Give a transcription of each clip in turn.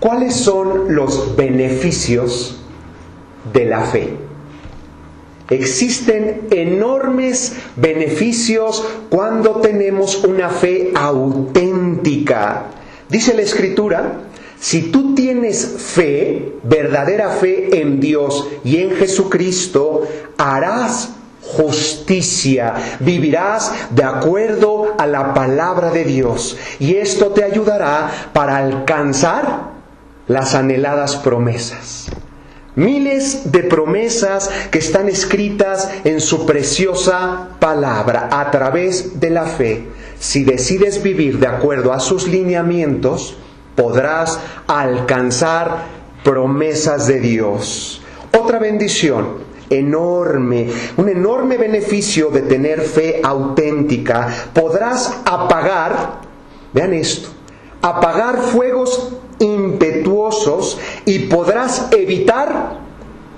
¿Cuáles son los beneficios de la fe? Existen enormes beneficios cuando tenemos una fe auténtica. Dice la Escritura, si tú tienes fe, verdadera fe en Dios y en Jesucristo, harás justicia, vivirás de acuerdo a la palabra de Dios. Y esto te ayudará para alcanzar las anheladas promesas. Miles de promesas que están escritas en su preciosa palabra a través de la fe. Si decides vivir de acuerdo a sus lineamientos, podrás alcanzar promesas de Dios. Otra bendición enorme, un enorme beneficio de tener fe auténtica. Podrás apagar, vean esto, apagar fuegos impetuosos y podrás evitar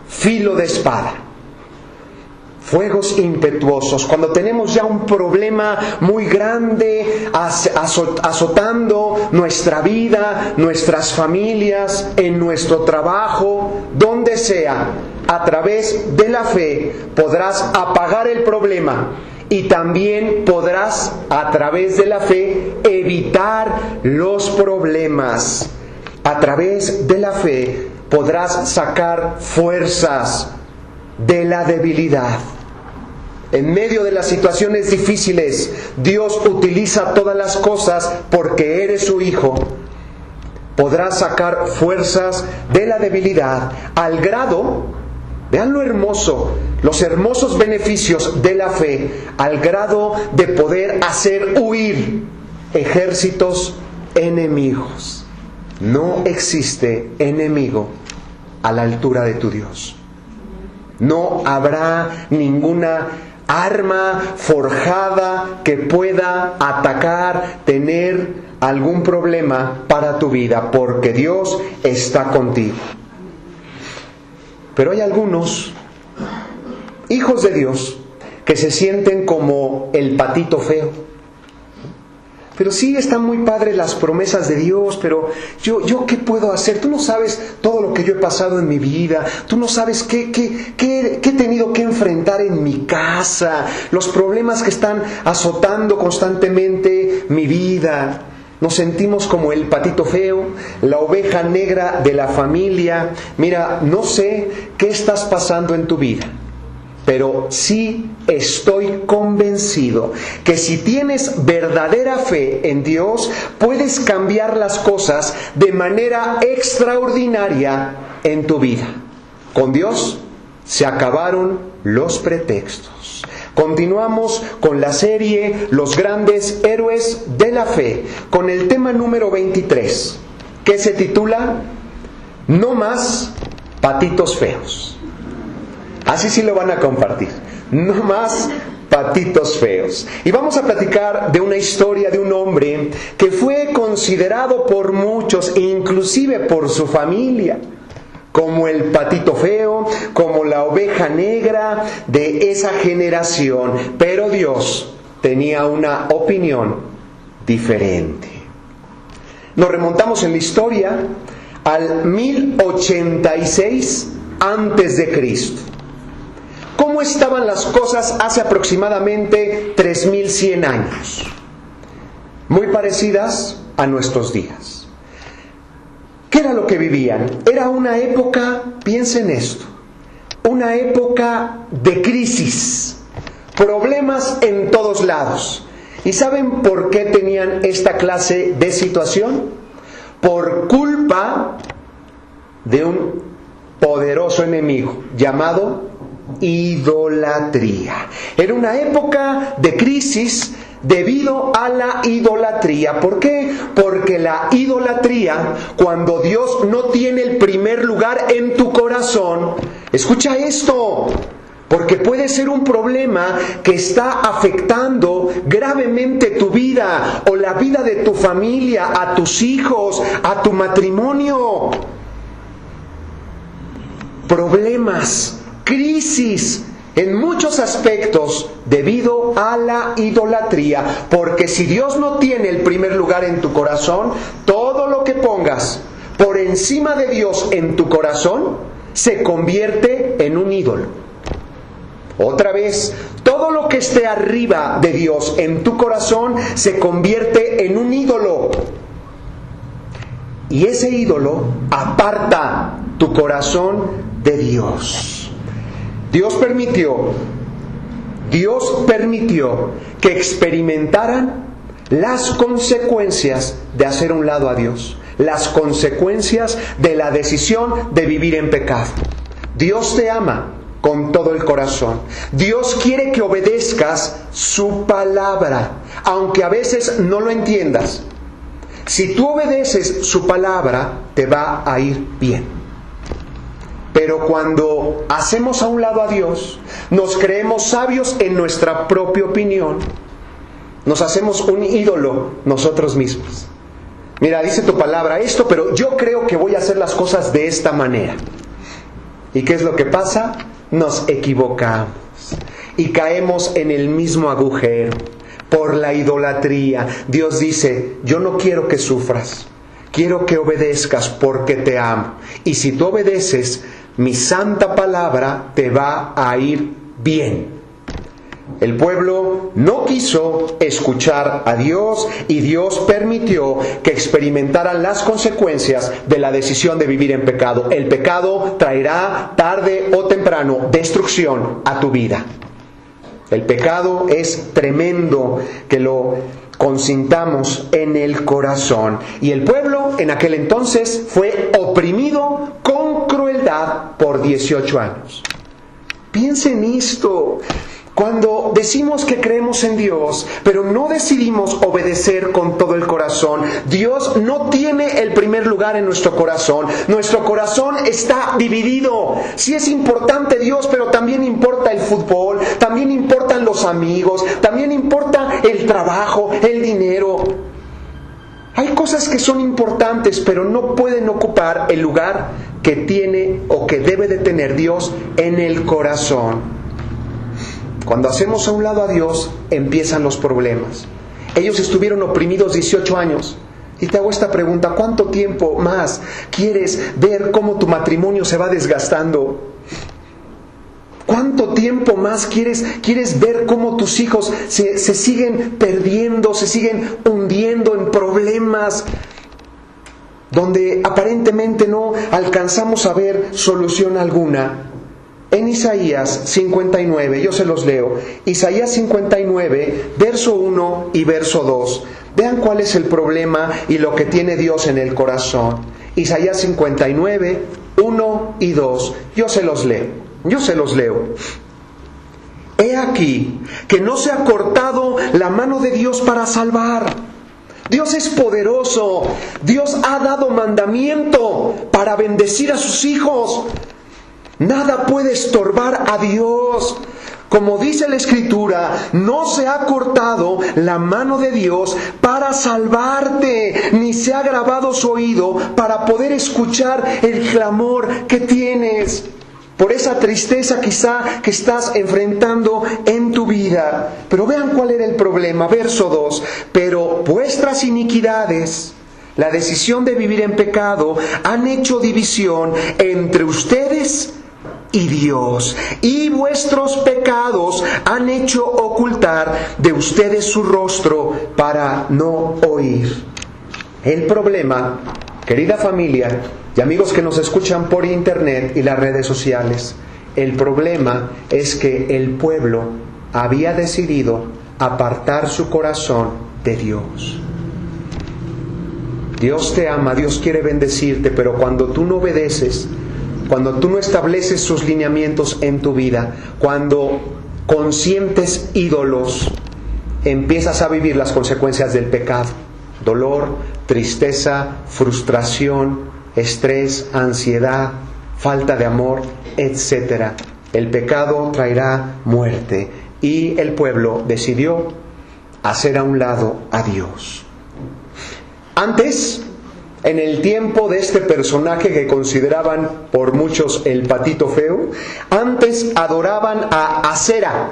filo de espada. Fuegos impetuosos, cuando tenemos ya un problema muy grande azotando nuestra vida, nuestras familias, en nuestro trabajo, donde sea, a través de la fe podrás apagar el problema. Y también podrás, a través de la fe, evitar los problemas. A través de la fe podrás sacar fuerzas de la debilidad. En medio de las situaciones difíciles, Dios utiliza todas las cosas porque eres su hijo. Podrás sacar fuerzas de la debilidad al grado, vean lo hermoso, los hermosos beneficios de la fe, al grado de poder hacer huir ejércitos enemigos. No existe enemigo a la altura de tu Dios. No habrá ninguna arma forjada que pueda atacar, tener algún problema para tu vida, porque Dios está contigo. Pero hay algunos hijos de Dios que se sienten como el patito feo. Pero sí están muy padres las promesas de Dios, pero yo ¿qué puedo hacer? Tú no sabes todo lo que yo he pasado en mi vida, tú no sabes qué he tenido que enfrentar en mi casa, los problemas que están azotando constantemente mi vida. Nos sentimos como el patito feo, la oveja negra de la familia. Mira, no sé qué estás pasando en tu vida, pero sí estoy convencido que si tienes verdadera fe en Dios, puedes cambiar las cosas de manera extraordinaria en tu vida. Con Dios se acabaron los pretextos. Continuamos con la serie Los grandes héroes de la fe, con el tema número 23, que se titula No más patitos feos. Así sí lo van a compartir. No más patitos feos. Y vamos a platicar de una historia de un hombre que fue considerado por muchos, inclusive por su familia, como el patito feo, como la oveja negra de esa generación. Pero Dios tenía una opinión diferente. Nos remontamos en la historia al 1086 antes de Cristo. ¿Cómo estaban las cosas hace aproximadamente 3100 años? Muy parecidas a nuestros días. ¿Qué era lo que vivían? Era una época, piensen esto, una época de crisis, problemas en todos lados. ¿Y saben por qué tenían esta clase de situación? Por culpa de un poderoso enemigo llamado idolatría. Era una época de crisis debido a la idolatría. ¿Por qué? Porque la idolatría, cuando Dios no tiene el primer lugar en tu corazón, escucha esto, porque puede ser un problema que está afectando gravemente tu vida o la vida de tu familia, a tus hijos, a tu matrimonio. Problemas, crisis en muchos aspectos debido a la idolatría, porque si Dios no tiene el primer lugar en tu corazón, todo lo que pongas por encima de Dios en tu corazón, se convierte en un ídolo. Otra vez, todo lo que esté arriba de Dios en tu corazón se convierte en un ídolo. Y ese ídolo aparta tu corazón de Dios. Dios permitió que experimentaran las consecuencias de hacer a un lado a Dios, las consecuencias de la decisión de vivir en pecado. Dios te ama con todo el corazón. Dios quiere que obedezcas su palabra, aunque a veces no lo entiendas. Si tú obedeces su palabra, te va a ir bien. Pero cuando hacemos a un lado a Dios, nos creemos sabios en nuestra propia opinión, nos hacemos un ídolo nosotros mismos. Mira, dice tu palabra esto, pero yo creo que voy a hacer las cosas de esta manera. ¿Y qué es lo que pasa? Nos equivocamos y caemos en el mismo agujero por la idolatría. Dios dice, yo no quiero que sufras, quiero que obedezcas porque te amo. Y si tú obedeces mi santa palabra, te va a ir bien. El pueblo no quiso escuchar a Dios y Dios permitió que experimentaran las consecuencias de la decisión de vivir en pecado. El pecado traerá tarde o temprano destrucción a tu vida. El pecado es tremendo que lo consintamos en el corazón. Y el pueblo en aquel entonces fue oprimido con crueldad por 18 años. Piensen esto. Cuando decimos que creemos en Dios, pero no decidimos obedecer con todo el corazón, Dios no tiene el primer lugar en nuestro corazón. Nuestro corazón está dividido. Sí es importante Dios, pero también importa el fútbol, también importan los amigos, también importa el trabajo, el dinero. Hay cosas que son importantes, pero no pueden ocupar el lugar que tiene o que debe de tener Dios en el corazón. Cuando hacemos a un lado a Dios, empiezan los problemas. Ellos estuvieron oprimidos 18 años. Y te hago esta pregunta, ¿cuánto tiempo más quieres ver cómo tu matrimonio se va desgastando? ¿Cuánto tiempo más quieres ver cómo tus hijos se siguen perdiendo, se siguen hundiendo en problemas donde aparentemente no alcanzamos a ver solución alguna? En Isaías 59, yo se los leo, Isaías 59, verso 1 y verso 2. Vean cuál es el problema y lo que tiene Dios en el corazón. Isaías 59, 1 y 2. Yo se los leo. He aquí que no se ha cortado la mano de Dios para salvar. Dios es poderoso. Dios ha dado mandamiento para bendecir a sus hijos. Nada puede estorbar a Dios. Como dice la Escritura, no se ha cortado la mano de Dios para salvarte, ni se ha grabado su oído para poder escuchar el clamor que tienes por esa tristeza quizá que estás enfrentando en tu vida. Pero vean cuál era el problema, verso 2. Pero vuestras iniquidades, la decisión de vivir en pecado, han hecho división entre ustedes y Dios, y vuestros pecados han hecho ocultar de ustedes su rostro para no oír. El problema, querida familia y amigos que nos escuchan por internet y las redes sociales, el problema es que el pueblo había decidido apartar su corazón de Dios. Dios te ama, Dios quiere bendecirte, pero cuando tú no obedeces, cuando tú no estableces sus lineamientos en tu vida, cuando consientes ídolos, empiezas a vivir las consecuencias del pecado. Dolor, tristeza, frustración, estrés, ansiedad, falta de amor, etc. El pecado traerá muerte. Y el pueblo decidió hacer a un lado a Dios. Antes, en el tiempo de este personaje que consideraban por muchos el patito feo, antes adoraban a Acera,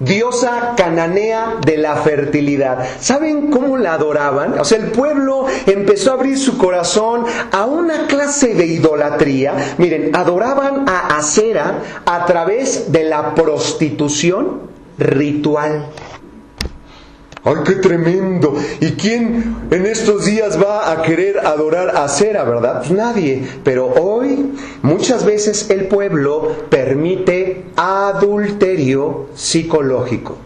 diosa cananea de la fertilidad. ¿Saben cómo la adoraban? O sea, el pueblo empezó a abrir su corazón a una clase de idolatría. Miren, adoraban a Asera a través de la prostitución ritual. ¡Ay, qué tremendo! ¿Y quién en estos días va a querer adorar a Asera, verdad? Pues nadie. Pero hoy, muchas veces el pueblo permite adulterio psicológico.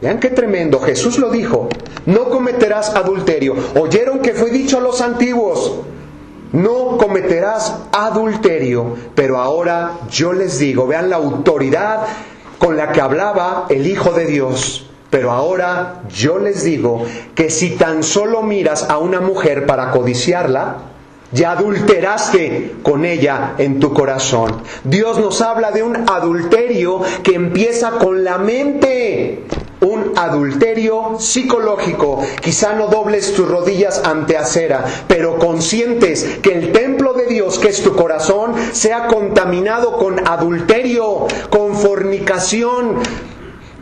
Vean qué tremendo. Jesús lo dijo: no cometerás adulterio. ¿Oyeron que fue dicho a los antiguos? No cometerás adulterio. Pero ahora yo les digo, vean la autoridad con la que hablaba el Hijo de Dios. Pero ahora yo les digo que si tan solo miras a una mujer para codiciarla, ya adulteraste con ella en tu corazón. Dios nos habla de un adulterio que empieza con la mente. Un adulterio psicológico. Quizá no dobles tus rodillas ante Asera, pero conscientes que el templo de Dios, que es tu corazón, sea contaminado con adulterio, con fornicación,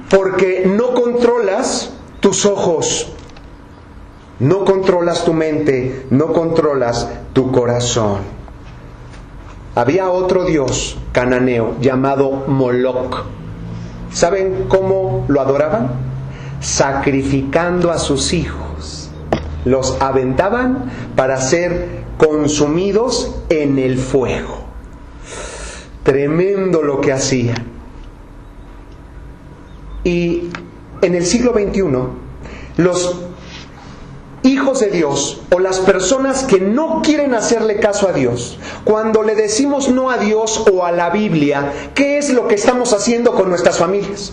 porque no controlas tus ojos, no controlas tu mente, no controlas tu corazón. Había otro dios cananeo llamado Moloc. ¿Saben cómo lo adoraban? Sacrificando a sus hijos. Los aventaban para ser consumidos en el fuego. Tremendo lo que hacían. Y en el siglo XXI, los hijos de Dios o las personas que no quieren hacerle caso a Dios, cuando le decimos no a Dios o a la Biblia, ¿qué es lo que estamos haciendo con nuestras familias?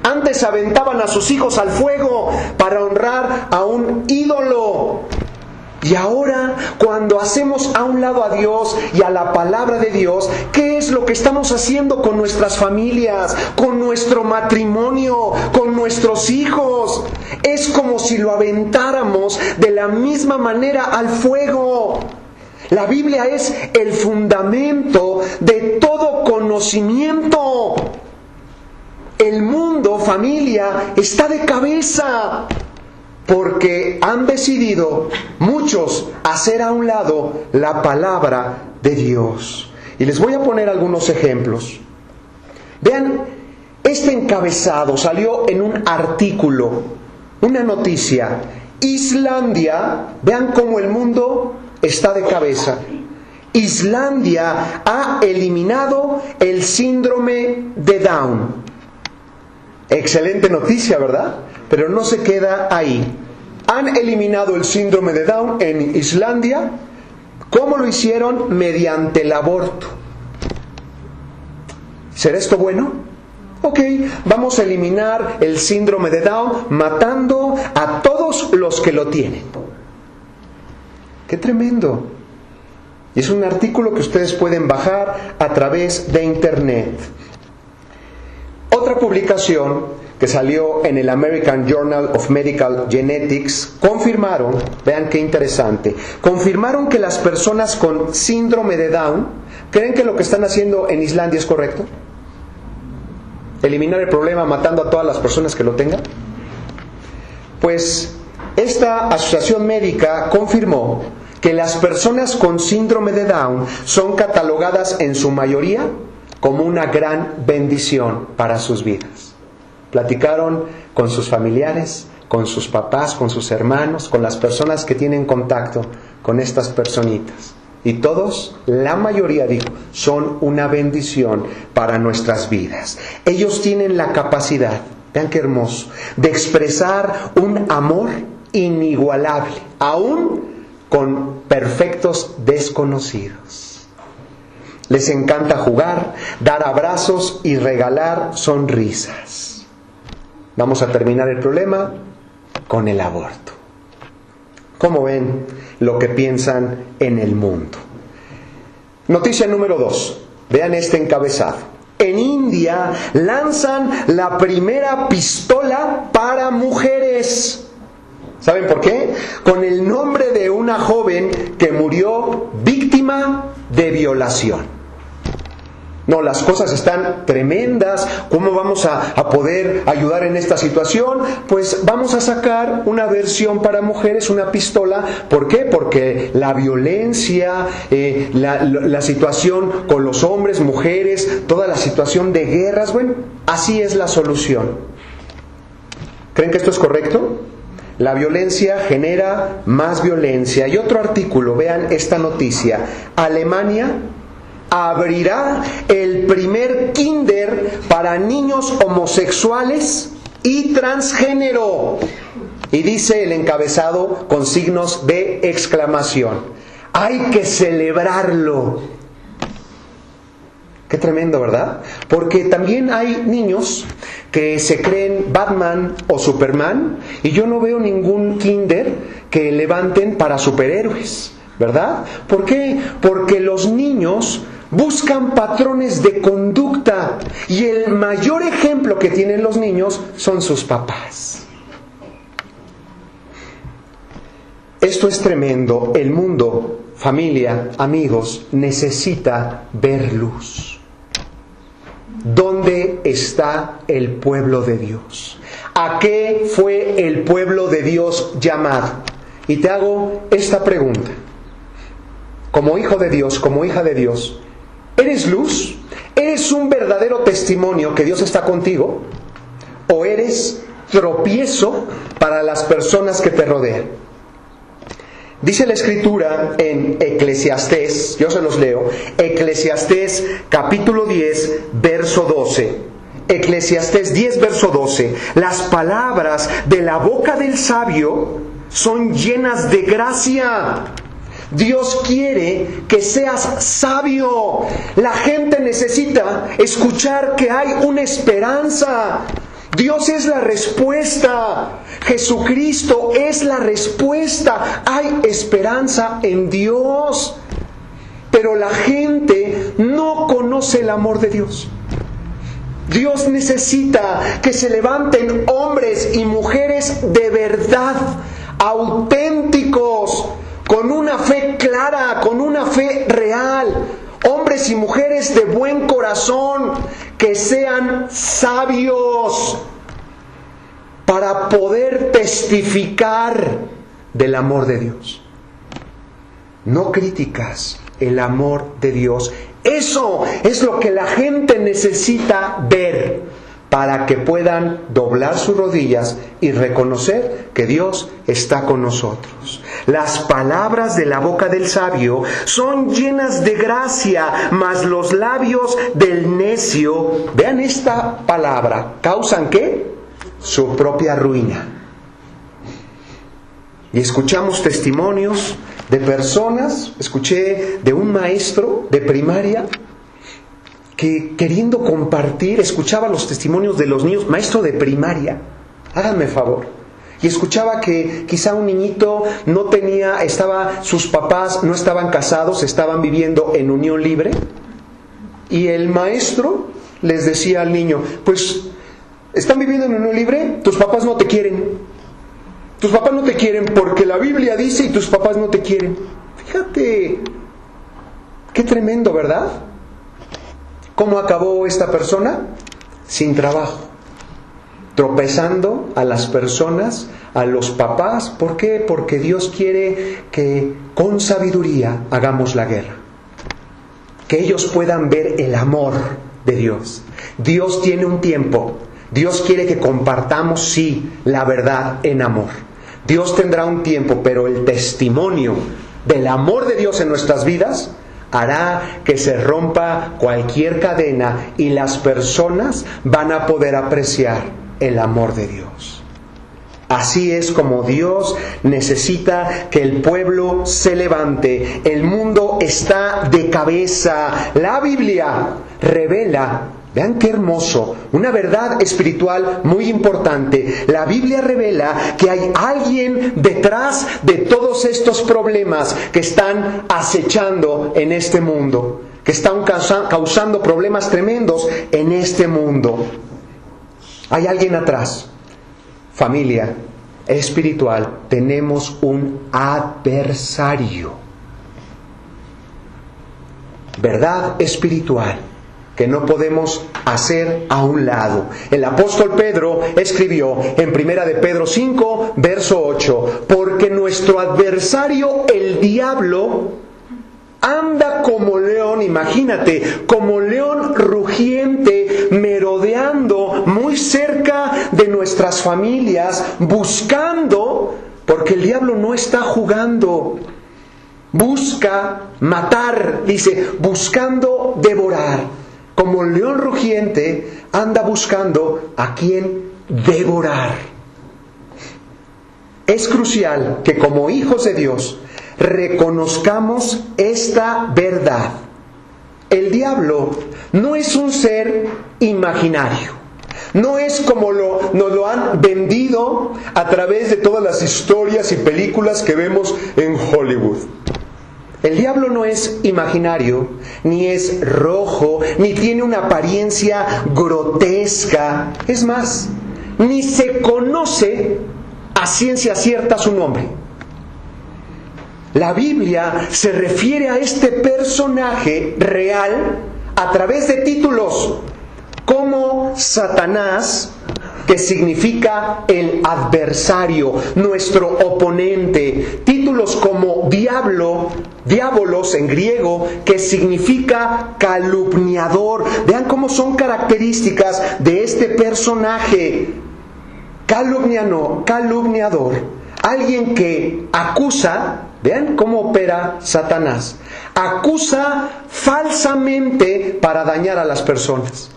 Antes aventaban a sus hijos al fuego para honrar a un ídolo. Y ahora, cuando hacemos a un lado a Dios y a la palabra de Dios, ¿qué es lo que estamos haciendo con nuestras familias, con nuestro matrimonio, con nuestros hijos? Es como si lo aventáramos de la misma manera al fuego. La Biblia es el fundamento de todo conocimiento. El mundo, familia, está de cabeza. Porque han decidido muchos hacer a un lado la palabra de Dios. Y les voy a poner algunos ejemplos. Vean, este encabezado salió en un artículo, una noticia. Islandia, vean cómo el mundo está de cabeza. Islandia ha eliminado el síndrome de Down. Excelente noticia, ¿verdad? Pero no se queda ahí. Han eliminado el síndrome de Down en Islandia. ¿Cómo lo hicieron? Mediante el aborto. ¿Será esto bueno? Ok, vamos a eliminar el síndrome de Down matando a todos los que lo tienen. ¡Qué tremendo! Y es un artículo que ustedes pueden bajar a través de internet. Otra publicación que salió en el American Journal of Medical Genetics, confirmaron, vean qué interesante, confirmaron que las personas con síndrome de Down, ¿creen que lo que están haciendo en Islandia es correcto? ¿Eliminar el problema matando a todas las personas que lo tengan? Pues esta asociación médica confirmó que las personas con síndrome de Down son catalogadas en su mayoría como una gran bendición para sus vidas. Platicaron con sus familiares, con sus papás, con sus hermanos, con las personas que tienen contacto con estas personitas. Y todos, la mayoría dijo, son una bendición para nuestras vidas. Ellos tienen la capacidad, vean qué hermoso, de expresar un amor inigualable, aún con perfectos desconocidos. Les encanta jugar, dar abrazos y regalar sonrisas. Vamos a terminar el problema con el aborto. ¿Cómo ven lo que piensan en el mundo? Noticia número 2. Vean este encabezado. En India lanzan la primera pistola para mujeres. ¿Saben por qué? Con el nombre de una joven que murió víctima de violación. No, las cosas están tremendas. ¿Cómo vamos a poder ayudar en esta situación? Pues vamos a sacar una versión para mujeres, una pistola. ¿Por qué? Porque la violencia, la situación con los hombres, mujeres, toda la situación de guerras, bueno, así es la solución. ¿Creen que esto es correcto? La violencia genera más violencia. Y otro artículo, vean esta noticia. Alemania abrirá el primer kinder para niños homosexuales y transgénero. Y dice el encabezado con signos de exclamación. Hay que celebrarlo. Qué tremendo, ¿verdad? Porque también hay niños que se creen Batman o Superman y yo no veo ningún kinder que levanten para superhéroes, ¿verdad? ¿Por qué? Porque los niños buscan patrones de conducta y el mayor ejemplo que tienen los niños son sus papás. Esto es tremendo. El mundo, familia, amigos, necesita ver luz. ¿Dónde está el pueblo de Dios? ¿A qué fue el pueblo de Dios llamado? Y te hago esta pregunta. Como hijo de Dios, como hija de Dios, ¿eres luz? ¿Eres un verdadero testimonio que Dios está contigo? ¿O eres tropiezo para las personas que te rodean? Dice la Escritura en Eclesiastés, yo se los leo, Eclesiastés capítulo 10, verso 12. Eclesiastés 10, verso 12. Las palabras de la boca del sabio son llenas de gracia. Dios quiere que seas sabio. La gente necesita escuchar que hay una esperanza. Dios es la respuesta. Jesucristo es la respuesta. Hay esperanza en Dios. Pero la gente no conoce el amor de Dios. Dios necesita que se levanten hombres y mujeres de verdad, auténticos, con una fe clara, con una fe real. Hombres y mujeres de buen corazón, que sean sabios para poder testificar del amor de Dios. No críticas, el amor de Dios. Eso es lo que la gente necesita ver para que puedan doblar sus rodillas y reconocer que Dios está con nosotros. Las palabras de la boca del sabio son llenas de gracia, mas los labios del necio, vean esta palabra, ¿causan qué? Su propia ruina. Y escuchamos testimonios de personas, escuché de un maestro de primaria, que queriendo compartir, escuchaba los testimonios de los niños, maestro de primaria, háganme favor, y escuchaba que quizá un niñito sus papás no estaban casados, estaban viviendo en unión libre, y el maestro les decía al niño, pues, ¿están viviendo en unión libre? Tus papás no te quieren. Tus papás no te quieren porque la Biblia dice y tus papás no te quieren. Fíjate, qué tremendo, ¿verdad? ¿Cómo acabó esta persona? Sin trabajo, tropezando a las personas, a los papás. ¿Por qué? Porque Dios quiere que con sabiduría hagamos la guerra, que ellos puedan ver el amor de Dios. Dios tiene un tiempo, Dios quiere que compartamos, sí, la verdad en amor. Dios tendrá un tiempo, pero el testimonio del amor de Dios en nuestras vidas hará que se rompa cualquier cadena y las personas van a poder apreciar el amor de Dios. Así es como Dios necesita que el pueblo se levante. El mundo está de cabeza. La Biblia revela, vean qué hermoso, una verdad espiritual muy importante. La Biblia revela que hay alguien detrás de todos estos problemas que están acechando en este mundo, que están causando problemas tremendos en este mundo. Hay alguien atrás. Familia espiritual, tenemos un adversario. Verdad espiritual que no podemos hacer a un lado. El apóstol Pedro escribió en 1 de Pedro 5, verso 8, porque nuestro adversario, el diablo, anda como león, imagínate, como león rugiente, merodeando muy cerca de nuestras familias, buscando, porque el diablo no está jugando, busca matar, dice, buscando devorar. Como león rugiente, anda buscando a quien devorar. Es crucial que como hijos de Dios reconozcamos esta verdad. El diablo no es un ser imaginario. No es como nos lo han vendido a través de todas las historias y películas que vemos en Hollywood. El diablo no es imaginario, ni es rojo, ni tiene una apariencia grotesca. Es más, ni se conoce a ciencia cierta su nombre. La Biblia se refiere a este personaje real a través de títulos como Satanás, que significa el adversario, nuestro oponente. Títulos como diabolos en griego, que significa calumniador. Vean cómo son características de este personaje. Calumniador. Alguien que acusa. Vean cómo opera Satanás. Acusa falsamente para dañar a las personas.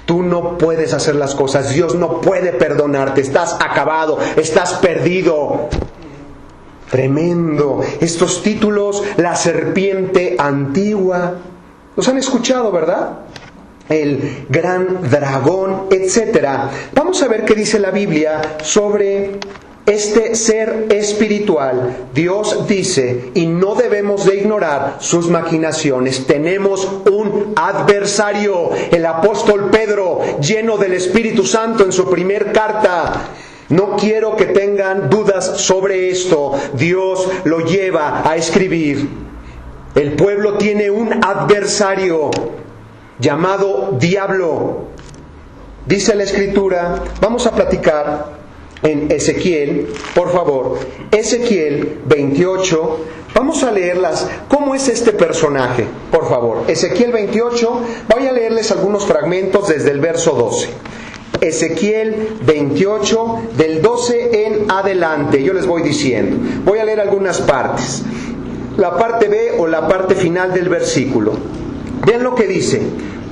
Tú no puedes hacer las cosas. Dios no puede perdonarte. Estás acabado. Estás perdido. Tremendo. Estos títulos, la serpiente antigua. Los han escuchado, ¿verdad? El gran dragón, etc. Vamos a ver qué dice la Biblia sobre este ser espiritual. Dios dice, y no debemos de ignorar sus maquinaciones. Tenemos un adversario. El apóstol Pedro, lleno del Espíritu Santo en su primer carta. No quiero que tengan dudas sobre esto. Dios lo lleva a escribir. El pueblo tiene un adversario llamado diablo. Dice la Escritura, vamos a platicar en Ezequiel, por favor, Ezequiel 28, vamos a leerlas. ¿Cómo es este personaje? Por favor, Ezequiel 28, voy a leerles algunos fragmentos desde el verso 12. Ezequiel 28, del 12 en adelante, yo les voy diciendo. Voy a leer algunas partes. La parte B o la parte final del versículo. Vean lo que dice.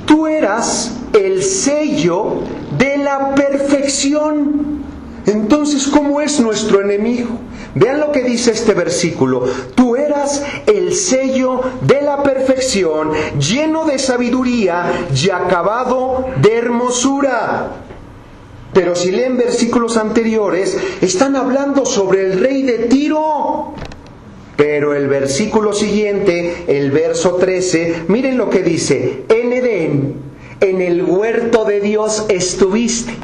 Tú eras el sello de la perfección. Entonces, ¿cómo es nuestro enemigo? Vean lo que dice este versículo. Tú eras el sello de la perfección, lleno de sabiduría y acabado de hermosura. Pero si leen versículos anteriores, están hablando sobre el rey de Tiro. Pero el versículo siguiente, el verso 13, miren lo que dice. En Edén, en el huerto de Dios estuviste.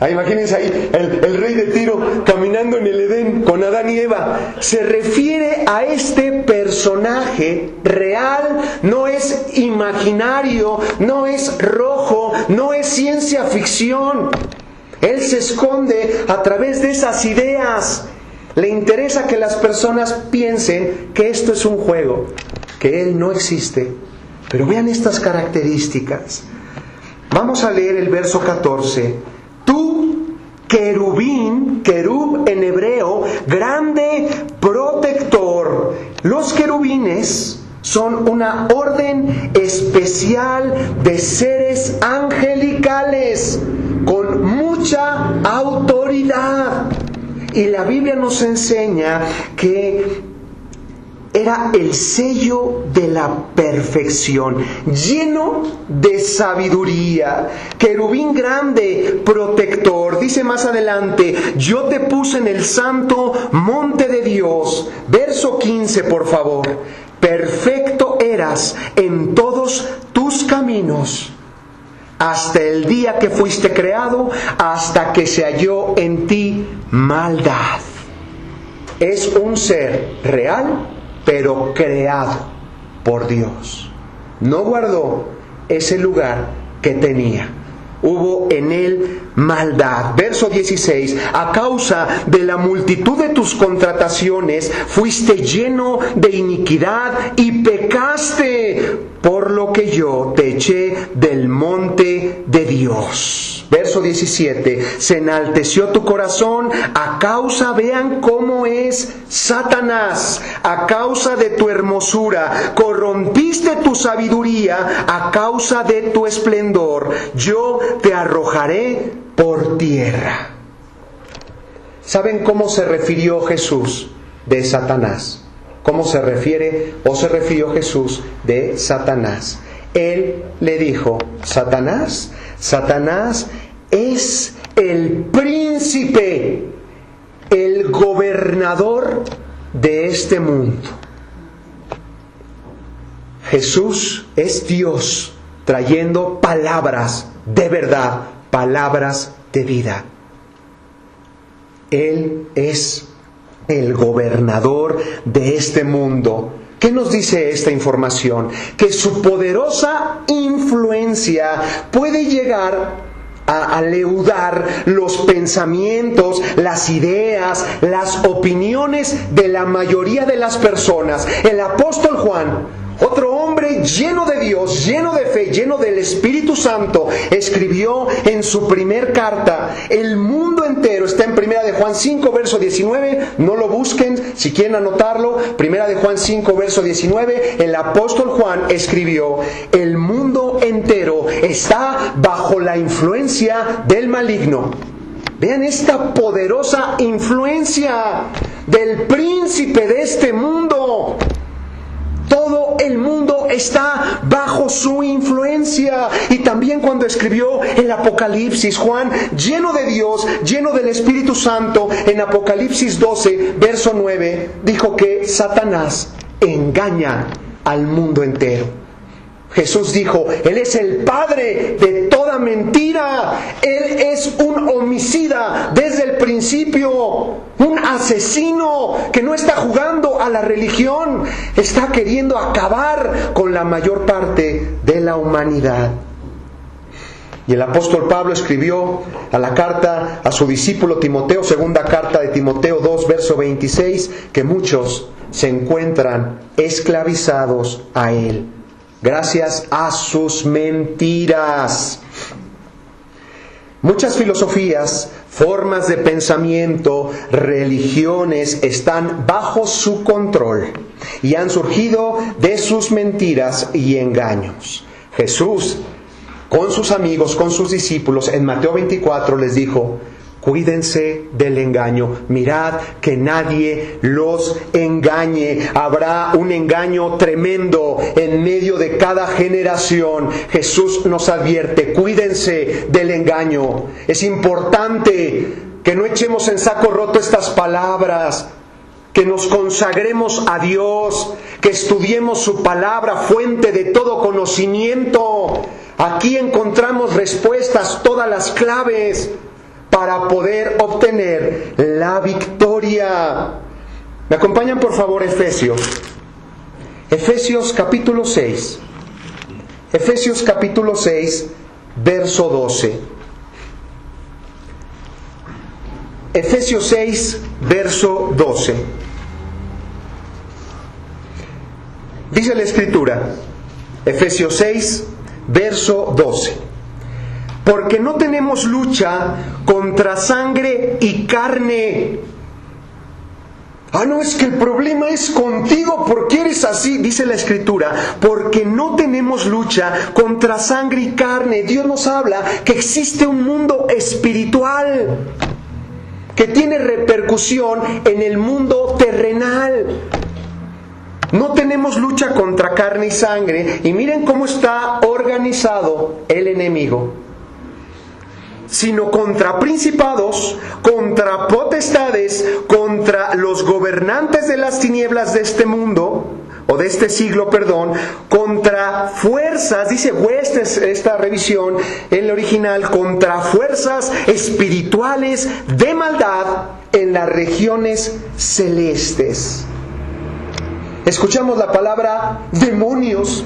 Imagínense ahí el rey de Tiro caminando en el Edén con Adán y Eva. Se refiere a este personaje real, no es imaginario, no es rojo, no es ciencia ficción. Él se esconde a través de esas ideas. Le interesa que las personas piensen que esto es un juego, que Él no existe. Pero vean estas características. Vamos a leer el verso 14. Tú, querubín, querub en hebreo, grande protector. Los querubines son una orden especial de seres angelicales con mucha autoridad. Y la Biblia nos enseña que era el sello de la perfección, lleno de sabiduría. Querubín grande, protector. Dice más adelante, yo te puse en el santo monte de Dios. Verso 15, por favor. Perfecto eras en todos tus caminos, hasta el día que fuiste creado, hasta que se halló en ti maldad. Es un ser real, pero creado por Dios. No guardó ese lugar que tenía. Hubo en él maldad. Verso 16. A causa de la multitud de tus contrataciones fuiste lleno de iniquidad y pecaste, por lo que yo te eché del monte de Dios. Verso 17. Se enalteció tu corazón a causa, vean cómo es Satanás, a causa de tu hermosura. Corrompiste tu sabiduría a causa de tu esplendor. Yo te arrojaré por tierra. ¿Saben cómo se refirió Jesús de Satanás? ¿Cómo se refiere o se refirió Jesús de Satanás? Él le dijo: Satanás, Satanás es el príncipe, el gobernador de este mundo. Jesús es Dios trayendo palabras de verdad, palabras de vida. Él es el gobernador de este mundo. ¿Qué nos dice esta información? Que su poderosa influencia puede llegar a leudar los pensamientos, las ideas, las opiniones de la mayoría de las personas. El apóstol Juan, otro hombre lleno de Dios, lleno de fe, lleno del Espíritu Santo, escribió en su primer carta: el mundo entero, está en 1 de Juan 5, verso 19, no lo busquen si quieren anotarlo, 1 de Juan 5, verso 19, el apóstol Juan escribió: el mundo entero está bajo la influencia del maligno. Vean esta poderosa influencia del príncipe de este mundo. Todo el mundo está bajo su influencia. Y también cuando escribió el Apocalipsis, Juan, lleno de Dios, lleno del Espíritu Santo, en Apocalipsis 12, verso 9, dijo que Satanás engaña al mundo entero. Jesús dijo: Él es el padre de toda mentira. Él es un homicida desde el principio, un asesino que no está jugando a la religión, está queriendo acabar con la mayor parte de la humanidad. Y el apóstol Pablo escribió a la carta a su discípulo Timoteo, segunda carta de Timoteo 2, verso 26, que muchos se encuentran esclavizados a él, gracias a sus mentiras. Muchas filosofías, formas de pensamiento, religiones están bajo su control y han surgido de sus mentiras y engaños. Jesús, con sus amigos, con sus discípulos, en Mateo 24 les dijo: cuídense del engaño, mirad que nadie los engañe. Habrá un engaño tremendo en medio de cada generación. Jesús nos advierte: cuídense del engaño. Es importante que no echemos en saco roto estas palabras, que nos consagremos a Dios, que estudiemos su palabra, fuente de todo conocimiento. Aquí encontramos respuestas, todas las claves para poder obtener la victoria. ¿Me acompañan por favor Efesios? Efesios capítulo 6. Efesios capítulo 6, verso 12. Efesios 6, verso 12. Dice la Escritura, Efesios 6, verso 12. Porque no tenemos lucha contra sangre y carne. No, es que el problema es contigo porque eres así. Dice la Escritura, porque no tenemos lucha contra sangre y carne. Dios nos habla que existe un mundo espiritual que tiene repercusión en el mundo terrenal. No tenemos lucha contra carne y sangre. Y miren cómo está organizado el enemigo. Sino contra principados, contra potestades, contra los gobernantes de las tinieblas de este mundo, o de este siglo, contra fuerzas, dice huestes, esta revisión en el original, contra fuerzas espirituales de maldad en las regiones celestes. Escuchamos la palabra demonios.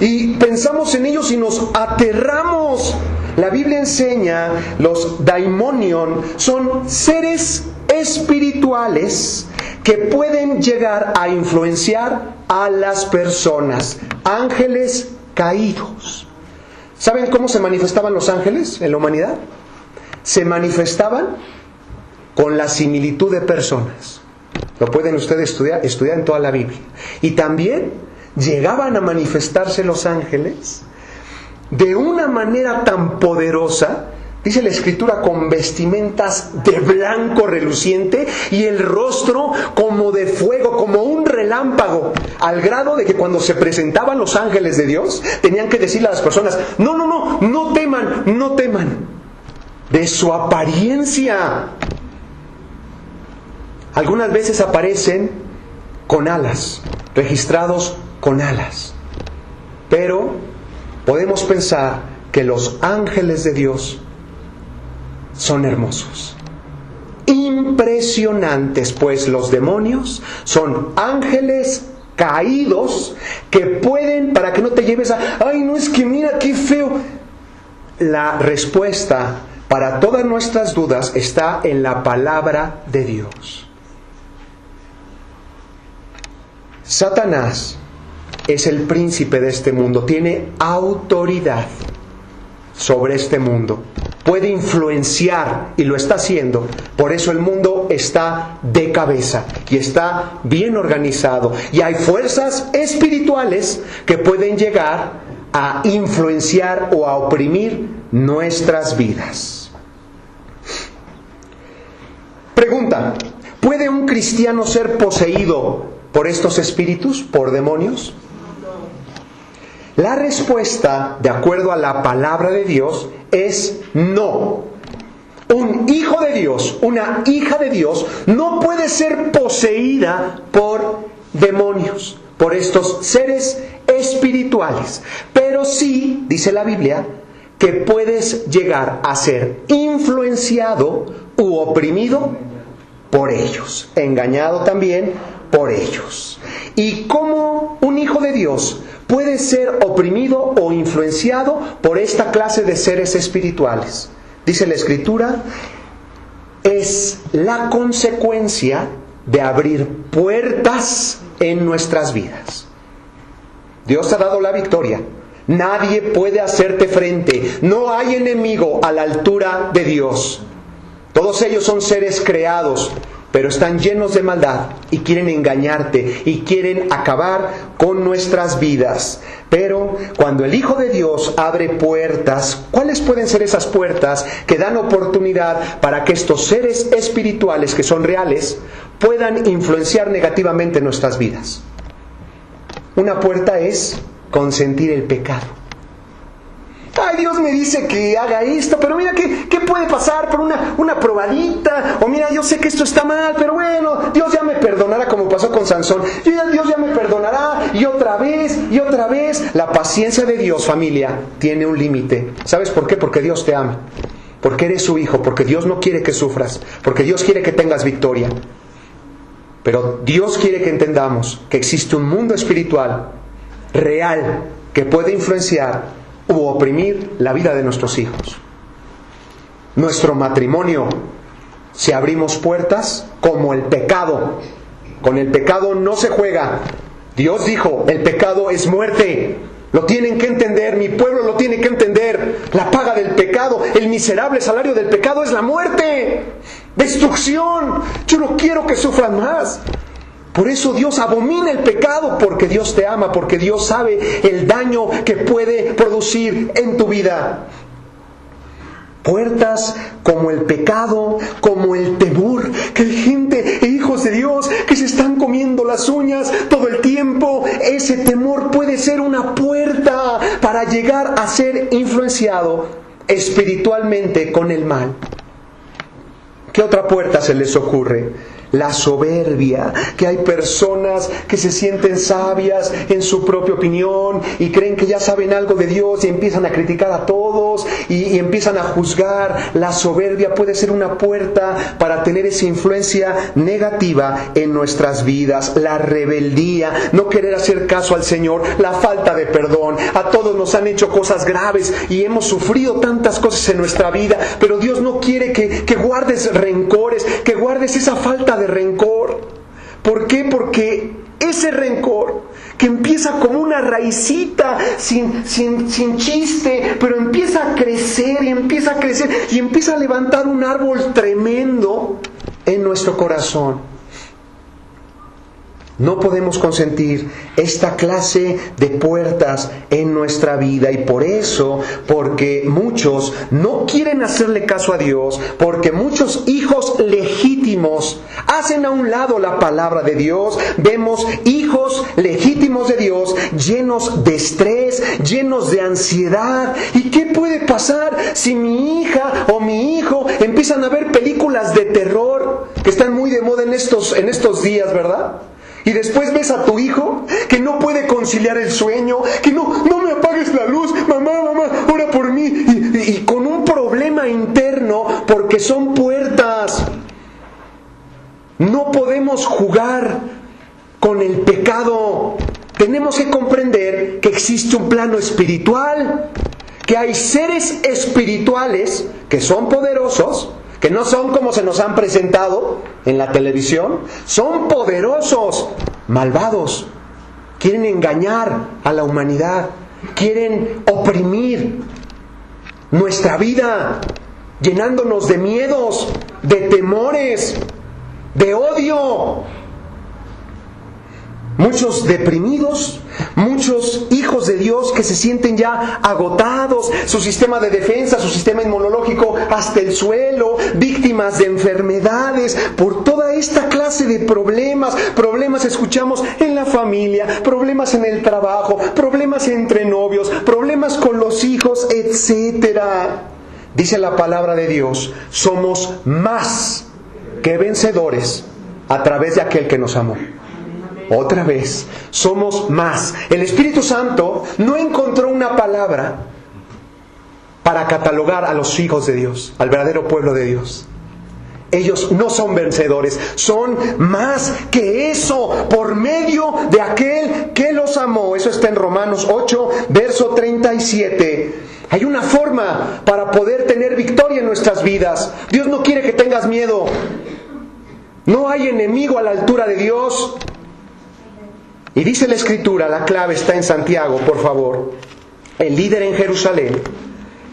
y pensamos en ellos y nos aterramos. La Biblia enseña, los daimonion son seres espirituales que pueden llegar a influenciar a las personas, ángeles caídos. ¿Saben cómo se manifestaban los ángeles en la humanidad? Se manifestaban con la similitud de personas. Lo pueden ustedes estudiar en toda la Biblia. Y también llegaban a manifestarse los ángeles de una manera tan poderosa, dice la Escritura, con vestimentas de blanco reluciente y el rostro como de fuego, como un relámpago, al grado de que cuando se presentaban los ángeles de Dios, tenían que decirle a las personas: no teman, no teman, de su apariencia. Algunas veces aparecen con alas, registrados con alas, pero podemos pensar que los ángeles de Dios son hermosos, impresionantes, pues los demonios son ángeles caídos que pueden, para que no te lleves a: ay, no, es que mira qué feo. La respuesta para todas nuestras dudas está en la palabra de Dios. Satanás es el príncipe de este mundo, tiene autoridad sobre este mundo, puede influenciar y lo está haciendo. Por eso el mundo está de cabeza y está bien organizado, y hay fuerzas espirituales que pueden llegar a influenciar o a oprimir nuestras vidas. Pregunta: ¿puede un cristiano ser poseído por estos espíritus, por demonios? La respuesta, de acuerdo a la palabra de Dios, es no. Un hijo de Dios, una hija de Dios, no puede ser poseída por demonios, por estos seres espirituales. Pero sí, dice la Biblia, que puedes llegar a ser influenciado u oprimido por ellos, engañado también por ellos. ¿Y cómo un hijo de Dios puede ser oprimido o influenciado por esta clase de seres espirituales? Dice la Escritura, es la consecuencia de abrir puertas en nuestras vidas. Dios te ha dado la victoria. Nadie puede hacerte frente. No hay enemigo a la altura de Dios. Todos ellos son seres creados, pero están llenos de maldad y quieren engañarte y quieren acabar con nuestras vidas. Pero cuando el Hijo de Dios abre puertas, ¿cuáles pueden ser esas puertas que dan oportunidad para que estos seres espirituales, que son reales, puedan influenciar negativamente nuestras vidas? Una puerta es consentir el pecado. Ay, Dios me dice que haga esto, pero mira, ¿qué puede pasar por una probadita? O mira, yo sé que esto está mal, pero bueno, Dios ya me perdonará, como pasó con Sansón. Dios ya me perdonará, y otra vez, y otra vez. La paciencia de Dios, familia, tiene un límite. ¿Sabes por qué? Porque Dios te ama. Porque eres su hijo, porque Dios no quiere que sufras, porque Dios quiere que tengas victoria. Pero Dios quiere que entendamos que existe un mundo espiritual real que puede influenciar u oprimir la vida de nuestros hijos. Nuestro matrimonio, si abrimos puertas, como el pecado. Con el pecado no se juega. Dios dijo, el pecado es muerte. Lo tienen que entender, mi pueblo lo tiene que entender. La paga del pecado, el miserable salario del pecado es la muerte, destrucción. Yo no quiero que sufran más. Por eso Dios abomina el pecado, porque Dios te ama, porque Dios sabe el daño que puede producir en tu vida. Puertas como el pecado, como el temor, que hay gente, hijos de Dios, que se están comiendo las uñas todo el tiempo. Ese temor puede ser una puerta para llegar a ser influenciado espiritualmente con el mal. ¿Qué otra puerta se les ocurre? la soberbia, que hay personas que se sienten sabias en su propia opinión y creen que ya saben algo de Dios y empiezan a criticar a todos y empiezan a juzgar. La soberbia puede ser una puerta para tener esa influencia negativa en nuestras vidas. La rebeldía, no querer hacer caso al Señor, la falta de perdón. A todos nos han hecho cosas graves y hemos sufrido tantas cosas en nuestra vida, pero Dios no quiere que guardes rencores, que guardes esa falta de rencor. ¿Por qué? Porque ese rencor que empieza como una raicita sin chiste, pero empieza a crecer y empieza a crecer y empieza a levantar un árbol tremendo en nuestro corazón. No podemos consentir esta clase de puertas en nuestra vida, y por eso, porque muchos no quieren hacerle caso a Dios, porque muchos hijos legítimos hacen a un lado la palabra de Dios, vemos hijos legítimos de Dios llenos de estrés, llenos de ansiedad. ¿Y qué puede pasar si mi hija o mi hijo empiezan a ver películas de terror que están muy de moda en estos días, ¿verdad? Y después ves a tu hijo que no puede conciliar el sueño, que no me apagues la luz, mamá, ora por mí, y con un problema interno porque son puertas. No podemos jugar con el pecado. Tenemos que comprender que existe un plano espiritual, que hay seres espirituales que son poderosos, que no son como se nos han presentado en la televisión, son poderosos, malvados, quieren engañar a la humanidad, quieren oprimir nuestra vida, llenándonos de miedos, de temores, de odio. Muchos deprimidos, muchos hijos de Dios que se sienten ya agotados, su sistema de defensa, su sistema inmunológico hasta el suelo, víctimas de enfermedades, por toda esta clase de problemas escuchamos en la familia, problemas en el trabajo, problemas entre novios, problemas con los hijos, etc. Dice la palabra de Dios, somos más que vencedores a través de aquel que nos amó. Otra vez, somos más. El Espíritu Santo no encontró una palabra para catalogar a los hijos de Dios, al verdadero pueblo de Dios. Ellos no son vencedores, son más que eso por medio de aquel que los amó. Eso está en Romanos 8, verso 37. Hay una forma para poder tener victoria en nuestras vidas. Dios no quiere que tengas miedo. No hay enemigo a la altura de Dios. Y dice la Escritura, la clave está en Santiago, por favor. El líder en Jerusalén,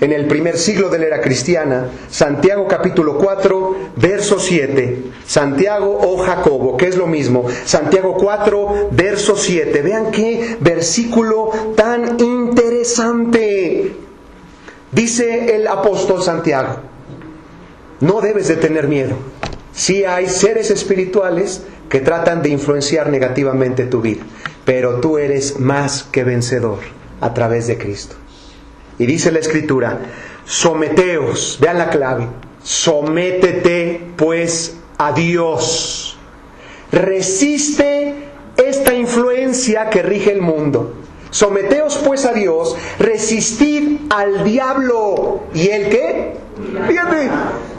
en el primer siglo de la era cristiana, Santiago capítulo 4, verso 7. Santiago o Jacobo, que es lo mismo. Santiago 4, verso 7. Vean qué versículo tan interesante. Dice el apóstol Santiago, no debes de tener miedo. Sí hay seres espirituales que tratan de influenciar negativamente tu vida, pero tú eres más que vencedor a través de Cristo. Y dice la Escritura, someteos, vean la clave, sométete pues a Dios. Resiste esta influencia que rige el mundo. Someteos pues a Dios, resistid al diablo. ¿Y él qué? Fíjate,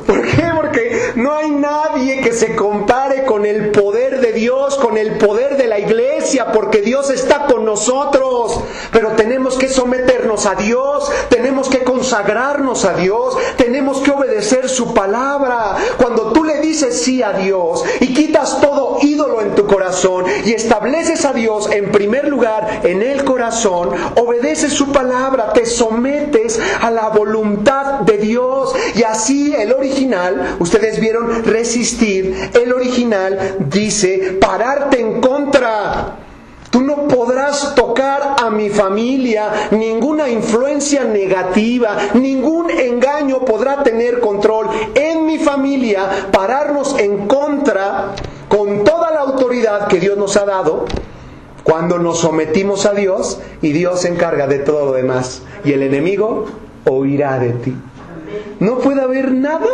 ¿por qué? Porque no hay nadie que se compare con el poder de Dios, con el poder de la iglesia, porque Dios está con nosotros. Pero tenemos que someternos a Dios, tenemos que consagrarnos a Dios, tenemos que obedecer su palabra. Cuando tú le dices sí a Dios y quitas todo ídolo en tu corazón y estableces a Dios en primer lugar en el corazón, obedeces su palabra, te sometes a la voluntad de Dios. Y así el original, ustedes vieron resistir, el original dice pararte en contra. Tú no podrás tocar a mi familia, ninguna influencia negativa, ningún engaño podrá tener control en mi familia, pararnos en contra con toda la autoridad que Dios nos ha dado cuando nos sometimos a Dios y Dios se encarga de todo lo demás. Y el enemigo huirá de ti. no puede haber nada.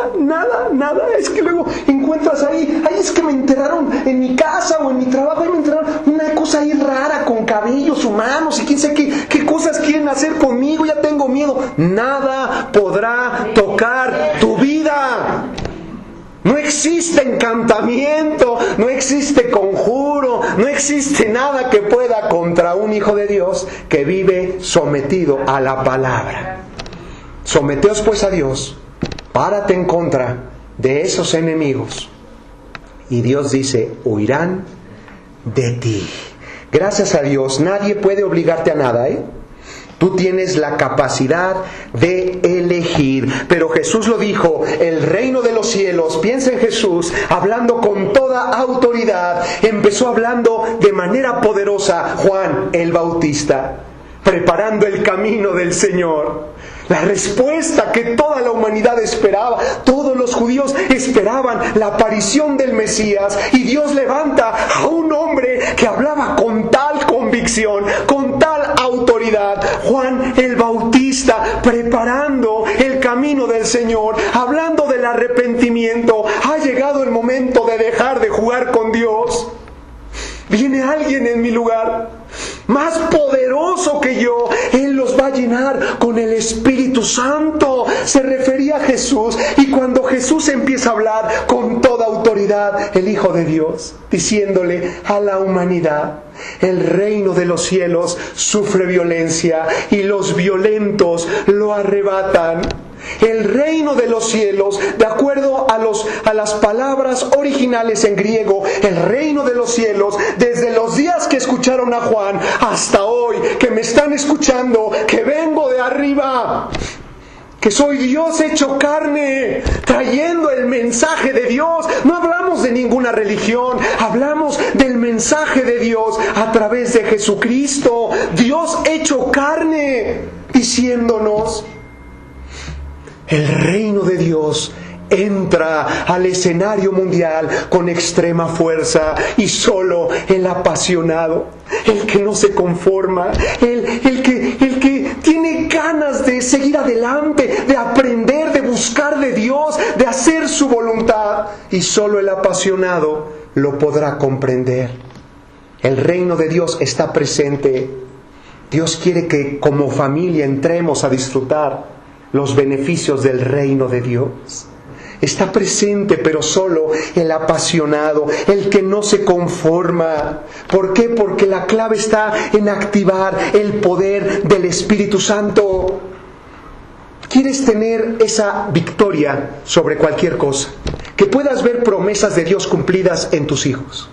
Es que luego encuentras ahí, es que me enterraron en mi casa o en mi trabajo, ahí me enterraron una cosa ahí rara con cabellos humanos y quién sabe qué cosas quieren hacer conmigo, ya tengo miedo. Nada podrá tocar tu vida. No existe encantamiento, no existe conjuro, no existe nada que pueda contra un hijo de Dios que vive sometido a la palabra. Someteos pues a Dios, párate en contra de esos enemigos. Y Dios dice, huirán de ti. Gracias a Dios, nadie puede obligarte a nada, Tú tienes la capacidad de elegir. Pero Jesús lo dijo, el reino de los cielos, piensa en Jesús, hablando con toda autoridad, empezó hablando de manera poderosa Juan el Bautista, preparando el camino del Señor. La respuesta que toda la humanidad esperaba, todos los judíos esperaban la aparición del Mesías, y Dios levanta a un hombre que hablaba con tal convicción, con tal autoridad, Juan el Bautista, preparando el camino del Señor, hablando del arrepentimiento. Ha llegado el momento de dejar de jugar con Dios. Viene alguien en mi lugar, más poderoso que yo. Él los va a llenar con el Espíritu Santo. Se refería a Jesús. Y cuando Jesús empieza a hablar con toda autoridad, el Hijo de Dios, diciéndole a la humanidad, el reino de los cielos sufre violencia y los violentos lo arrebatan. El reino de los cielos, de acuerdo a las palabras originales en griego, el reino de los cielos, desde los días que escucharon a Juan hasta hoy, que me están escuchando, que vengo de arriba, que soy Dios hecho carne, trayendo el mensaje de Dios. No hablamos de ninguna religión, hablamos del mensaje de Dios a través de Jesucristo, Dios hecho carne, diciéndonos, el reino de Dios entra al escenario mundial con extrema fuerza, y solo el apasionado, el que no se conforma, el que tiene ganas de seguir adelante, de aprender, de buscar de Dios, de hacer su voluntad, y solo el apasionado lo podrá comprender. El reino de Dios está presente. Dios quiere que como familia entremos a disfrutar los beneficios del reino de Dios. Está presente, pero solo el apasionado, el que no se conforma. ¿Por qué? Porque la clave está en activar el poder del Espíritu Santo. ¿Quieres tener esa victoria sobre cualquier cosa? Que puedas ver promesas de Dios cumplidas en tus hijos.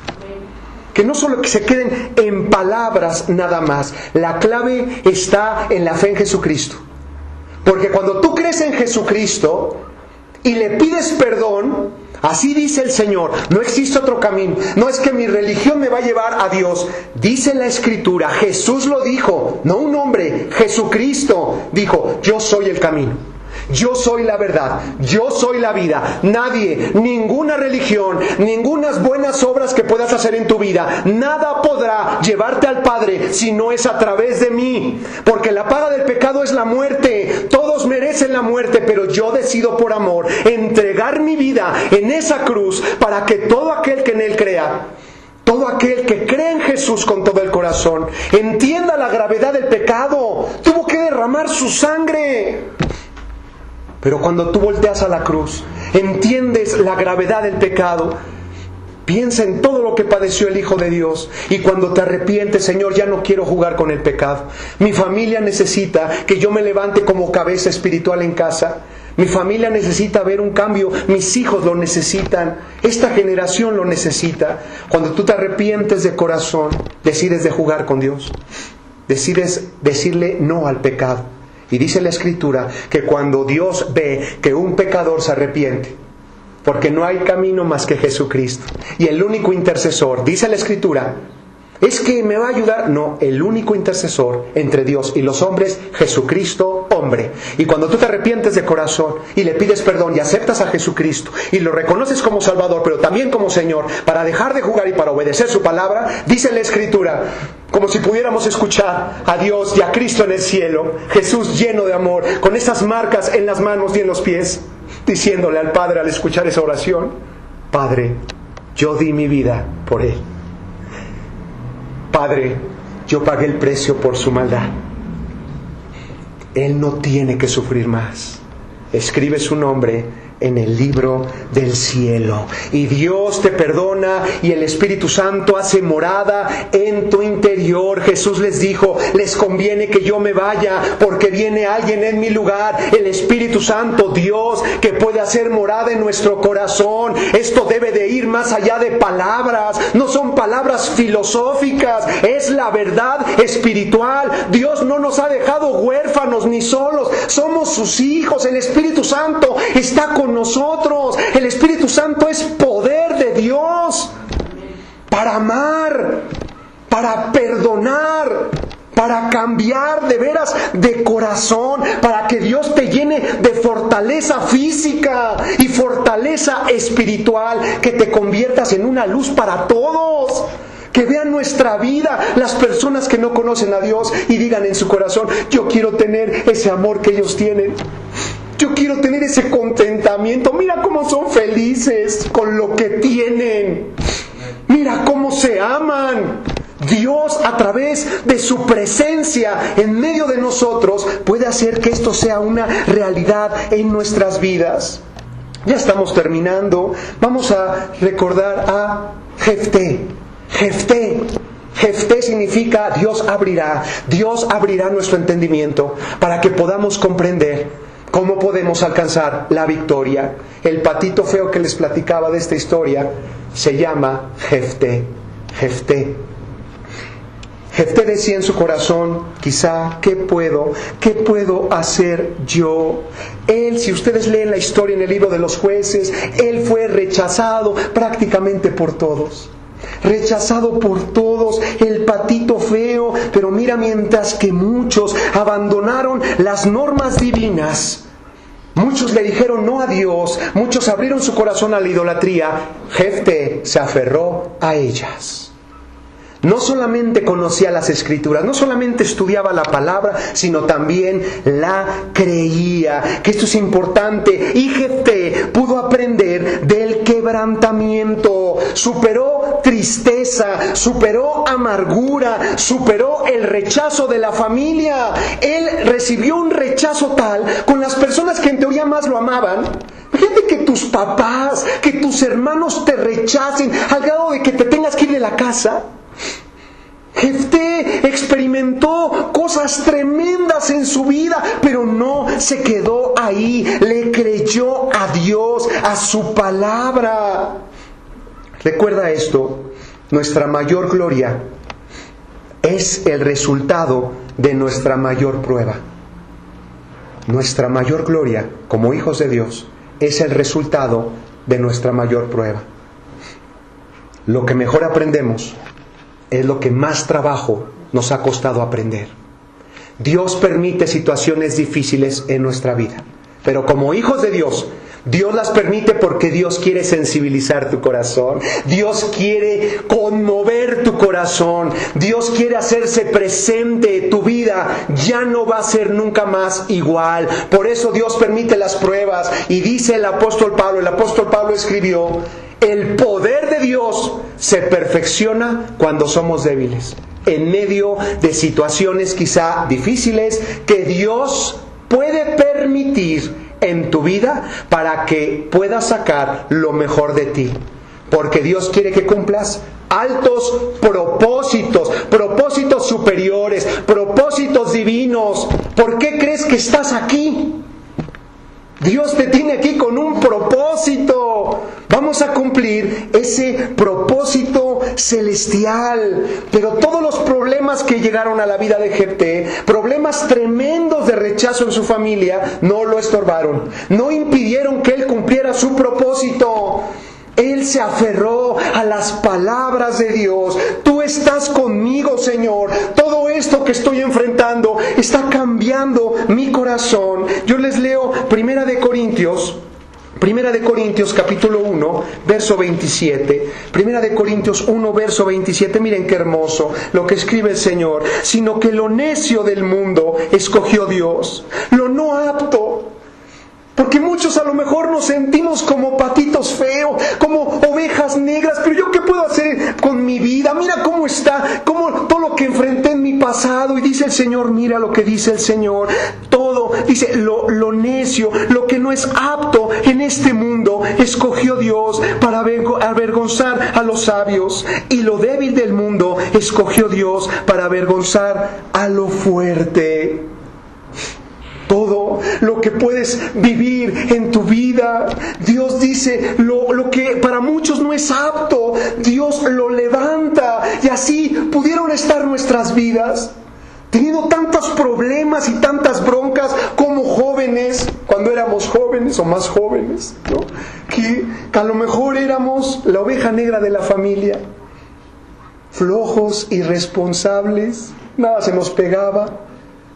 Que no solo que se queden en palabras nada más. La clave está en la fe en Jesucristo. Porque cuando tú crees en Jesucristo y le pides perdón, así dice el Señor, no existe otro camino. No es que mi religión me va a llevar a Dios. Dice la Escritura, Jesús lo dijo, no un hombre, Jesucristo dijo, yo soy el camino. Yo soy la verdad, yo soy la vida. Nadie, ninguna religión, ningunas buenas obras que puedas hacer en tu vida, nada podrá llevarte al Padre si no es a través de mí. Porque la paga del pecado es la muerte. Todos merecen la muerte, pero yo decido por amor entregar mi vida en esa cruz para que todo aquel que en Él crea, todo aquel que cree en Jesús con todo el corazón, entienda la gravedad del pecado. Tuvo que derramar su sangre. Pero cuando tú volteas a la cruz, entiendes la gravedad del pecado, piensa en todo lo que padeció el Hijo de Dios, y cuando te arrepientes, Señor, ya no quiero jugar con el pecado. Mi familia necesita que yo me levante como cabeza espiritual en casa. Mi familia necesita ver un cambio, mis hijos lo necesitan, esta generación lo necesita. Cuando tú te arrepientes de corazón, decides de jugar con Dios, decides decirle no al pecado. Y dice la Escritura que cuando Dios ve que un pecador se arrepiente, porque no hay camino más que Jesucristo, y el único intercesor, dice la Escritura, es que me va a ayudar. No, el único intercesor entre Dios y los hombres, Jesucristo, hombre. Y cuando tú te arrepientes de corazón y le pides perdón y aceptas a Jesucristo y lo reconoces como Salvador, pero también como Señor, para dejar de jugar y para obedecer su palabra, dice la Escritura, como si pudiéramos escuchar a Dios y a Cristo en el cielo, Jesús lleno de amor, con esas marcas en las manos y en los pies, diciéndole al Padre al escuchar esa oración: Padre, yo di mi vida por Él. Padre, yo pagué el precio por su maldad. Él no tiene que sufrir más. Escribe su nombre en el libro del cielo. Y Dios te perdona y el Espíritu Santo hace morada en tu interior. Jesús les dijo: les conviene que yo me vaya, porque viene alguien en mi lugar, el Espíritu Santo, Dios, que puede hacer morada en nuestro corazón. Esto debe de ir más allá de palabras. No son palabras filosóficas, es la verdad espiritual. Dios no nos ha dejado huérfanos ni solos. Somos sus hijos. El Espíritu Santo está con nosotros. El Espíritu Santo es poder de Dios para amar, para perdonar, para cambiar de veras de corazón, para que Dios te llene de fortaleza física y fortaleza espiritual, que te conviertas en una luz para todos. Que vean nuestra vida las personas que no conocen a Dios y digan en su corazón: yo quiero tener ese amor que ellos tienen. Yo quiero tener ese contentamiento. Mira cómo son felices con lo que tienen. Mira cómo se aman. Dios, a través de su presencia en medio de nosotros, puede hacer que esto sea una realidad en nuestras vidas. Ya estamos terminando. Vamos a recordar a Jefté. Jefté significa Dios abrirá nuestro entendimiento para que podamos comprender cómo podemos alcanzar la victoria. El patito feo que les platicaba de esta historia se llama Jefté. Jefté decía en su corazón, quizá, ¿qué puedo hacer yo? Él, si ustedes leen la historia en el libro de los Jueces, él fue rechazado prácticamente por todos. Rechazado por todos, el patito feo. Pero mira, mientras que muchos abandonaron las normas divinas, muchos le dijeron no a Dios, muchos abrieron su corazón a la idolatría, Jefté se aferró a ellas. No solamente conocía las Escrituras, no solamente estudiaba la palabra, sino también la creía. Que esto es importante. Y Jefté pudo aprender del quebrantamiento. Superó tristeza, superó amargura, superó el rechazo de la familia. Él recibió un rechazo tal con las personas que en teoría más lo amaban. Imagínate que tus papás, que tus hermanos te rechacen al grado de que te tengas que ir de la casa. Jefté experimentó cosas tremendas en su vida, pero no se quedó ahí. Le creyó a Dios, a su palabra. Recuerda esto: nuestra mayor gloria es el resultado de nuestra mayor prueba. Nuestra mayor gloria como hijos de Dios es el resultado de nuestra mayor prueba. Lo que mejor aprendemos es lo que más trabajo nos ha costado aprender. Dios permite situaciones difíciles en nuestra vida, pero como hijos de Dios, Dios las permite porque Dios quiere sensibilizar tu corazón. Dios quiere conmover tu corazón. Dios quiere hacerse presente. Tu vida ya no va a ser nunca más igual. Por eso Dios permite las pruebas. Y dice el apóstol Pablo escribió: el poder de Dios se perfecciona cuando somos débiles. En medio de situaciones quizá difíciles que Dios puede permitir en tu vida para que puedas sacar lo mejor de ti. Porque Dios quiere que cumplas altos propósitos superiores, propósitos divinos. ¿Por qué crees que estás aquí? Dios te tiene aquí con un propósito. Vamos a cumplir ese propósito celestial. Pero todos los problemas que llegaron a la vida de Jefté, problemas tremendos de rechazo en su familia, no lo estorbaron, no impidieron que él cumpliera su propósito. Él se aferró a las palabras de Dios. Tú estás conmigo, Señor. Todo esto que estoy enfrentando está cambiando mi corazón. Yo les leo 1 Corintios Primera de Corintios capítulo 1, verso 27. Primera de Corintios 1, verso 27. Miren qué hermoso lo que escribe el Señor. Sino que lo necio del mundo escogió Dios, lo no apto. Porque muchos a lo mejor nos sentimos como patitos feos, como ovejas negras. Pero yo, ¿qué puedo hacer con mi vida? Mira cómo está, como todo lo que enfrenté en mi pasado. Y dice el Señor, mira lo que dice el Señor. Todo, dice, lo necio, lo que no es apto en este mundo, escogió Dios para avergonzar a los sabios. Y lo débil del mundo escogió Dios para avergonzar a lo fuerte. Todo lo que puedes vivir en tu vida, Dios dice, lo que para muchos no es apto, Dios lo levanta. Y así pudieron estar nuestras vidas, teniendo tantos problemas y tantas broncas como jóvenes, cuando éramos jóvenes o más jóvenes, ¿no? Que a lo mejor éramos la oveja negra de la familia, flojos, irresponsables, nada se nos pegaba.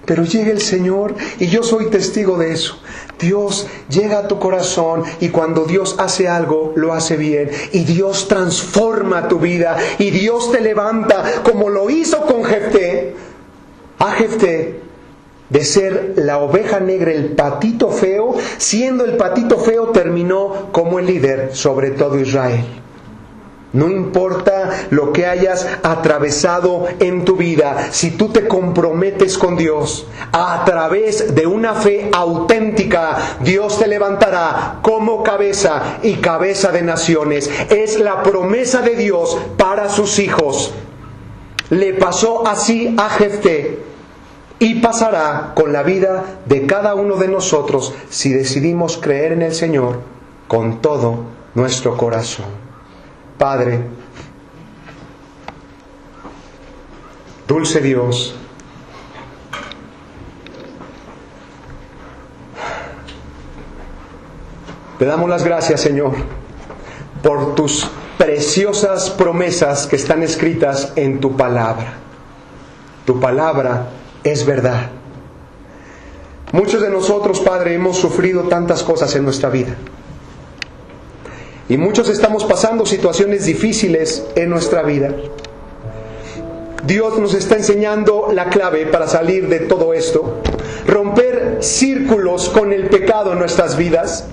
Pero llega el Señor, y yo soy testigo de eso. Dios llega a tu corazón, y cuando Dios hace algo, lo hace bien. Y Dios transforma tu vida, y Dios te levanta, como lo hizo con Jefté. A Jefté, de ser la oveja negra, el patito feo, siendo el patito feo, terminó como el líder sobre todo Israel. No importa lo que hayas atravesado en tu vida, si tú te comprometes con Dios, a través de una fe auténtica, Dios te levantará como cabeza y cabeza de naciones. Es la promesa de Dios para sus hijos. Le pasó así a Jefté y pasará con la vida de cada uno de nosotros si decidimos creer en el Señor con todo nuestro corazón. Padre, dulce Dios, te damos las gracias, Señor, por tus preciosas promesas que están escritas en tu palabra. Tu palabra es verdad. Muchos de nosotros, Padre, hemos sufrido tantas cosas en nuestra vida. Y muchos estamos pasando situaciones difíciles en nuestra vida. Dios nos está enseñando la clave para salir de todo esto. Romper círculos con el pecado en nuestras vidas.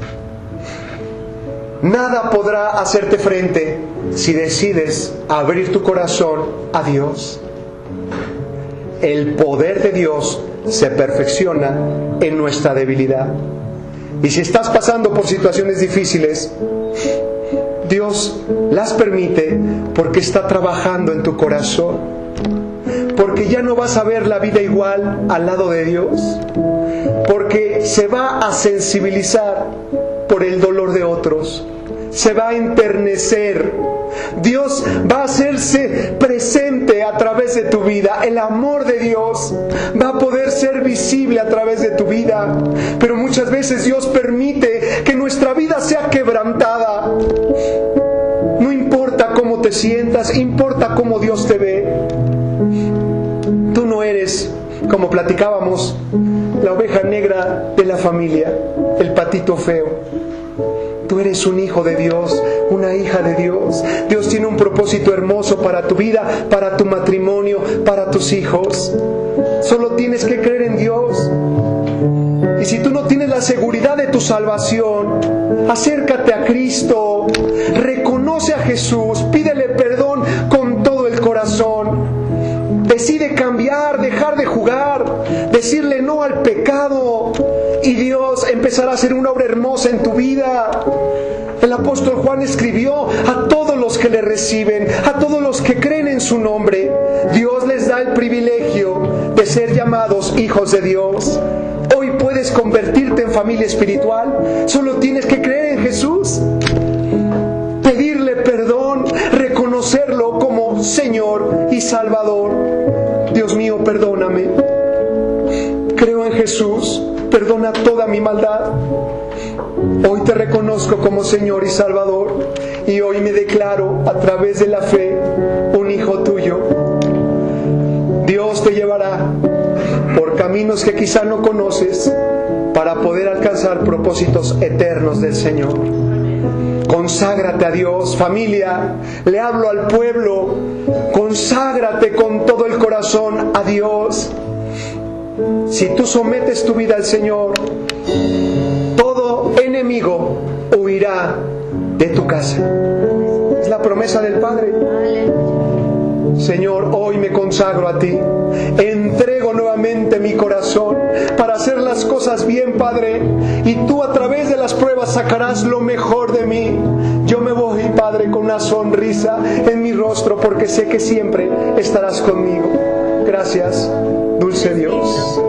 Nada podrá hacerte frente si decides abrir tu corazón a Dios. El poder de Dios se perfecciona en nuestra debilidad. Y si estás pasando por situaciones difíciles, Dios las permite porque está trabajando en tu corazón. Porque ya no vas a ver la vida igual al lado de Dios. Porque se va a sensibilizar por el dolor de otros. Se va a enternecer. Dios va a hacerse presente a través de tu vida. El amor de Dios va a poder ser visible a través de tu vida. Pero muchas veces Dios permite que nuestra vida sea quebrantada. No importa cómo te sientas, importa cómo Dios te ve. Tú no eres, como platicábamos, la oveja negra de la familia, el patito feo. Tú eres un hijo de Dios, una hija de Dios. Dios tiene un propósito hermoso para tu vida, para tu matrimonio, para tus hijos. Solo tienes que creer en Dios. Y si tú no tienes la seguridad de tu salvación, acércate a Cristo, reconoce a Jesús, pídele perdón con todo el corazón. Decide cambiar, dejar de jugar, decirle no al pecado, y Dios empezará a hacer una obra hermosa en tu vida. El apóstol Juan escribió: a todos los que le reciben, a todos los que creen en su nombre, Dios les da el privilegio de ser llamados hijos de Dios. Hoy puedes convertirte en familia espiritual, solo tienes que creer en Jesús, pedirle perdón, reconocerlo como Señor y Salvador. Dios mío, perdóname. Creo en Jesús, perdona toda mi maldad. Hoy te reconozco como Señor y Salvador, y hoy me declaro a través de la fe un hijo tuyo. Dios te llevará por caminos que quizá no conoces, para poder alcanzar propósitos eternos del Señor. Conságrate a Dios, familia, le hablo al pueblo, conságrate con todo el corazón a Dios. Si tú sometes tu vida al Señor, todo enemigo huirá de tu casa. Es la promesa del Padre. Señor, hoy me consagro a ti. Entrego nuevamente mi corazón para hacer las cosas bien, Padre. Y tú a través de las pruebas sacarás lo mejor de mí. Yo me voy, Padre, con una sonrisa en mi rostro porque sé que siempre estarás conmigo. Gracias, dulce Dios.